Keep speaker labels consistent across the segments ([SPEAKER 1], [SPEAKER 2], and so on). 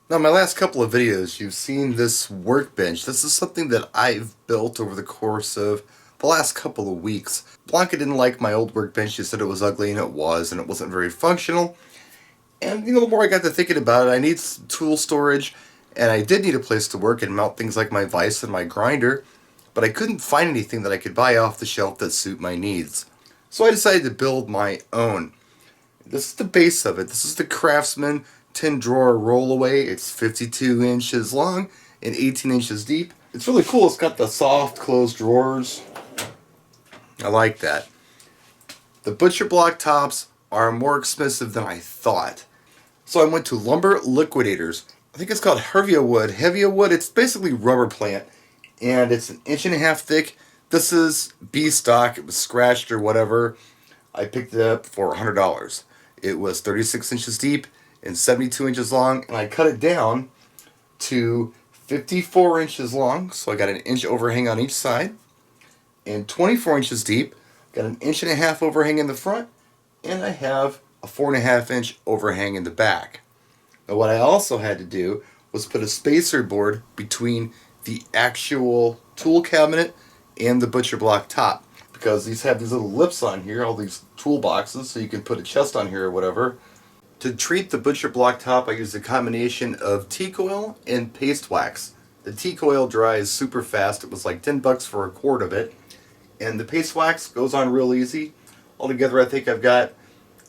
[SPEAKER 1] Now, in my last couple of videos, you've seen this workbench. This is something that I've built over the course of the last couple of weeks. Blanca didn't like my old workbench. She said it was ugly, and it wasn't very functional. And, the more I got to thinking about it, I need tool storage, and I did need a place to work and mount things like my vise and my grinder, but I couldn't find anything that I could buy off the shelf that suit my needs. So I decided to build my own. This is the base of it. This is the Craftsman 10 drawer rollaway. It's 52 inches long and 18 inches deep. It's really cool. It's got the soft closed drawers. I like that. The butcher block tops are more expensive than I thought. So I went to Lumber Liquidators. I think it's called Hevia Wood. It's basically rubber plant, and it's an inch and a half thick. This is B stock. It was scratched or whatever. I picked it up for $100. It was 36 inches deep and 72 inches long, and I cut it down to 54 inches long, so I got an inch overhang on each side, and 24 inches deep. Got an inch and a half overhang in the front, and I have a 4.5 inch overhang in the back. Now, what I also had to do was put a spacer board between the actual tool cabinet and the butcher block top, because these have these little lips on here, all these tool boxes, so you can put a chest on here or whatever. To treat the butcher block top, I used a combination of teak oil and paste wax. The teak oil dries super fast. It was like $10 for a quart of it. And the paste wax goes on real easy. Altogether, I think I've got,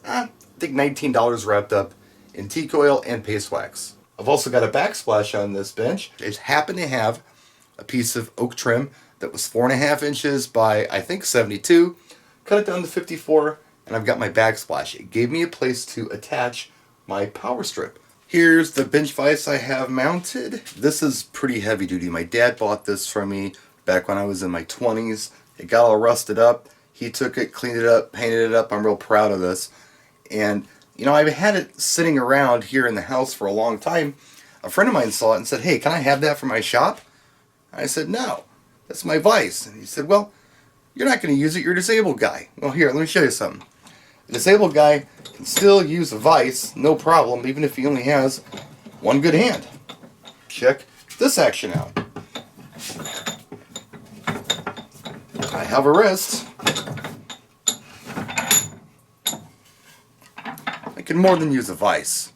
[SPEAKER 1] $19 wrapped up in teak oil and paste wax. I've also got a backsplash on this bench. It happened to have a piece of oak trim that was 4.5 inches by, I think, 72. Cut it down to 54, and I've got my backsplash. It gave me a place to attach my power strip. Here's the bench vise I have mounted. This is pretty heavy duty. My dad bought this from me back when I was in my 20s. It got all rusted up. He took it, cleaned it up, painted it up. I'm real proud of this. And, I've had it sitting around here in the house for a long time. A friend of mine saw it and said, "Hey, can I have that for my shop?" I said, "No, that's my vise." And he said, "Well, you're not going to use it. You're a disabled guy." Well, here, let me show you something. A disabled guy can still use a vise, no problem, even if he only has one good hand. Check this action out. I have a wrist. I can more than use a vise.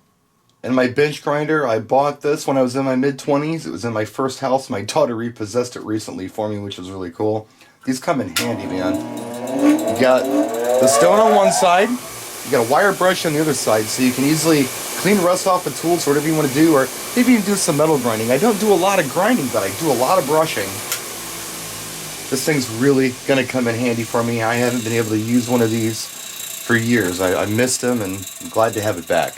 [SPEAKER 1] And my bench grinder, I bought this when I was in my mid-20s. It was in my first house. My daughter repossessed it recently for me, which was really cool. These come in handy, man. You got the stone on one side. You got a wire brush on the other side, so you can easily clean rust off the tools or whatever you want to do, or maybe even do some metal grinding. I don't do a lot of grinding, but I do a lot of brushing. This thing's really going to come in handy for me. I haven't been able to use one of these for years. I missed them, and I'm glad to have it back.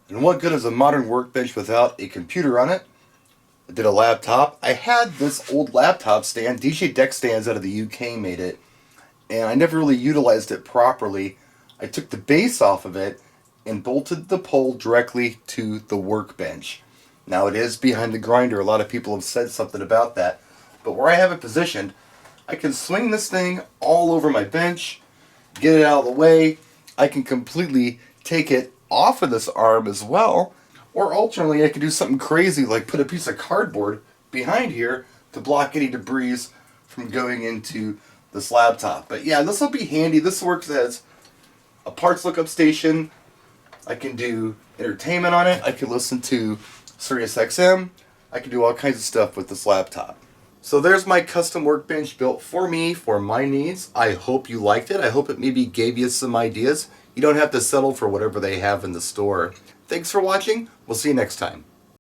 [SPEAKER 1] And what good is a modern workbench without a computer on it? I did a laptop. I had this old laptop stand. DJ Deck Stands out of the UK made it, and I never really utilized it properly. I took the base off of it and bolted the pole directly to the workbench. Now, it is behind the grinder. A lot of people have said something about that, but where I have it positioned, I can swing this thing all over my bench, get it out of the way. I can completely take it off of this arm as well, or alternately I could do something crazy like put a piece of cardboard behind here to block any debris from going into this laptop. But yeah, this will be handy. This works as a parts lookup station. I can do entertainment on it. I can listen to Sirius XM. I can do all kinds of stuff with this laptop. So there's my custom workbench built for me, for my needs. I hope you liked it. I hope it maybe gave you some ideas. You don't have to settle for whatever they have in the store. Thanks for watching. We'll see you next time.